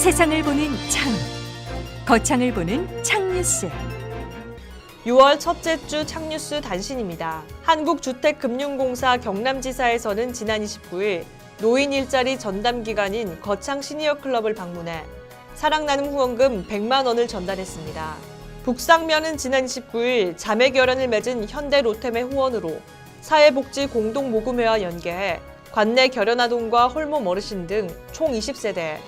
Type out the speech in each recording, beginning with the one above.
세상을 보는 창, 거창을 보는 창뉴스. 6월 첫째 주 창뉴스 단신입니다. 한국주택금융공사 경남지사에서는 지난 29일 노인 일자리 전담 기관인 거창 시니어클럽을 방문해 사랑나눔 후원금 100만 원을 전달했습니다. 북상면은 지난 29일 자매 결연을 맺은 현대 로템의 후원으로 사회복지공동모금회와 연계해 관내 결연아동과 홀몸 어르신 등 총 20세대에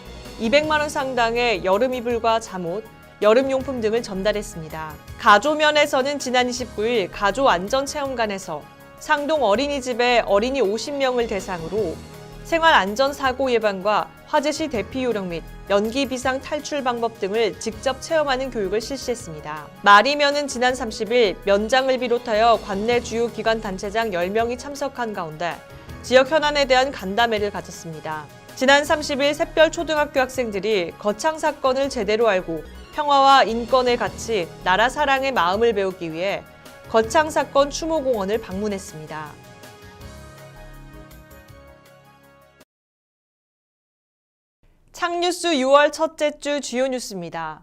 200만 원 상당의 여름 이불과 잠옷, 여름용품 등을 전달했습니다. 가조면에서는 지난 29일 가조안전체험관에서 상동 어린이집의 어린이 50명을 대상으로 생활안전사고 예방과 화재 시 대피 요령 및 연기 비상 탈출 방법 등을 직접 체험하는 교육을 실시했습니다. 마리면은 지난 30일 면장을 비롯하여 관내 주요 기관 단체장 10명이 참석한 가운데 지역 현안에 대한 간담회를 가졌습니다. 지난 30일 샛별 초등학교 학생들이 거창 사건을 제대로 알고 평화와 인권의 가치, 나라 사랑의 마음을 배우기 위해 거창 사건 추모공원을 방문했습니다. 창뉴스 6월 첫째 주 주요 뉴스입니다.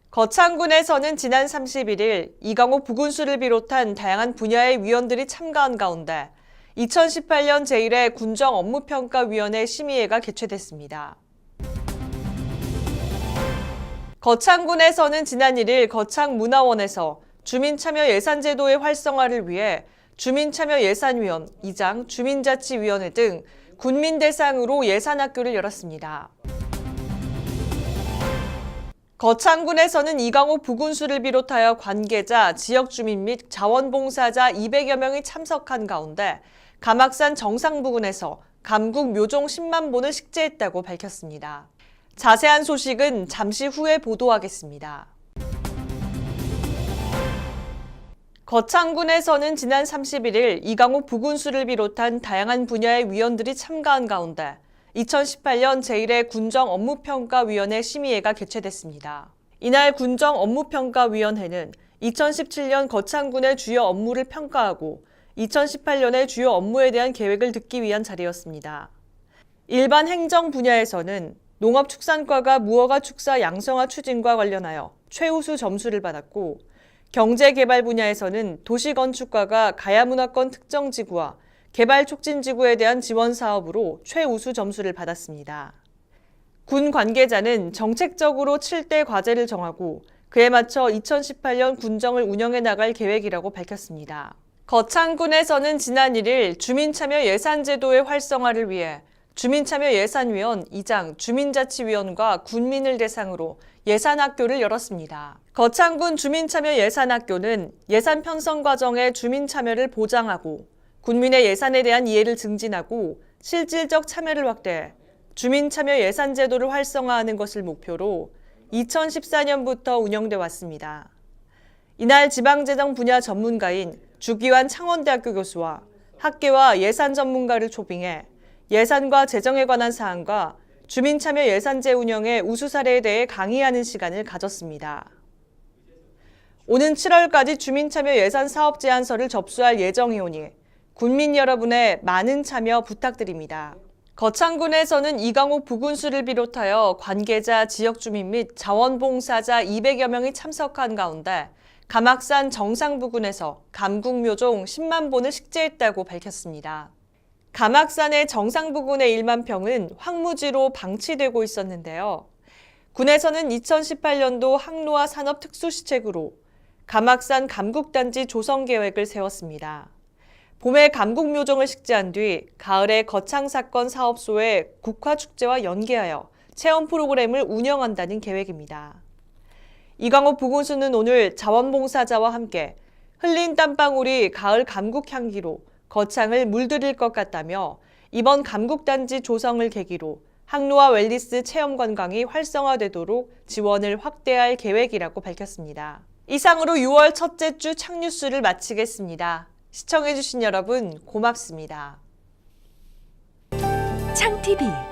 거창군에서는 지난 31일 이강호 부군수를 비롯한 다양한 분야의 위원들이 참가한 가운데 2018년 제1회 군정업무평가위원회 심의회가 개최됐습니다. 거창군에서는 지난 1일 거창문화원에서 주민참여예산제도의 활성화를 위해 주민참여예산위원, 이장, 주민자치위원회 등 군민 대상으로 예산학교를 열었습니다. 거창군에서는 이강호 부군수를 비롯하여 관계자, 지역주민 및 자원봉사자 200여 명이 참석한 가운데 감악산 정상부근에서 감국 묘종 10만 본을 식재했다고 밝혔습니다. 자세한 소식은 잠시 후에 보도하겠습니다. 거창군에서는 지난 31일 이강호 부군수를 비롯한 다양한 분야의 위원들이 참가한 가운데 2018년 제1회 군정업무평가위원회 심의회가 개최됐습니다. 이날 군정업무평가위원회는 2017년 거창군의 주요 업무를 평가하고 2018년의 주요 업무에 대한 계획을 듣기 위한 자리였습니다. 일반 행정 분야에서는 농업축산과가 무허가 축사 양성화 추진과 관련하여 최우수 점수를 받았고, 경제개발 분야에서는 도시건축과가 가야문화권 특정지구와 개발촉진지구에 대한 지원 사업으로 최우수 점수를 받았습니다. 군 관계자는 정책적으로 7대 과제를 정하고 그에 맞춰 2018년 군정을 운영해 나갈 계획이라고 밝혔습니다. 거창군에서는 지난 1일 주민참여예산제도의 활성화를 위해 주민참여예산위원, 이장, 주민자치위원과 군민을 대상으로 예산학교를 열었습니다. 거창군 주민참여예산학교는 예산 편성 과정에 주민참여를 보장하고 군민의 예산에 대한 이해를 증진하고 실질적 참여를 확대해 주민참여예산제도를 활성화하는 것을 목표로 2014년부터 운영돼 왔습니다. 이날 지방재정 분야 전문가인 주기환 창원대학교 교수와 학계와 예산 전문가를 초빙해 예산과 재정에 관한 사항과 주민참여 예산제 운영의 우수 사례에 대해 강의하는 시간을 가졌습니다. 오는 7월까지 주민참여 예산 사업 제안서를 접수할 예정이오니 군민 여러분의 많은 참여 부탁드립니다. 거창군에서는 이강호 부군수를 비롯하여 관계자, 지역주민 및 자원봉사자 200여 명이 참석한 가운데 감악산 정상부근에서 감국묘종 10만 본을 식재했다고 밝혔습니다. 감악산의 정상부근의 1만 평은 황무지로 방치되고 있었는데요. 군에서는 2018년도 항로화 산업특수시책으로 감악산 감국단지 조성 계획을 세웠습니다. 봄에 감국묘종을 식재한 뒤 가을에 거창사건 사업소의 국화축제와 연계하여 체험 프로그램을 운영한다는 계획입니다. 이강호 부군수는 오늘 자원봉사자와 함께 흘린 땀방울이 가을 감국 향기로 거창을 물들일 것 같다며 이번 감국단지 조성을 계기로 항로화 웰니스 체험 관광이 활성화되도록 지원을 확대할 계획이라고 밝혔습니다. 이상으로 6월 첫째 주 창뉴스를 마치겠습니다. 시청해주신 여러분 고맙습니다. 창TV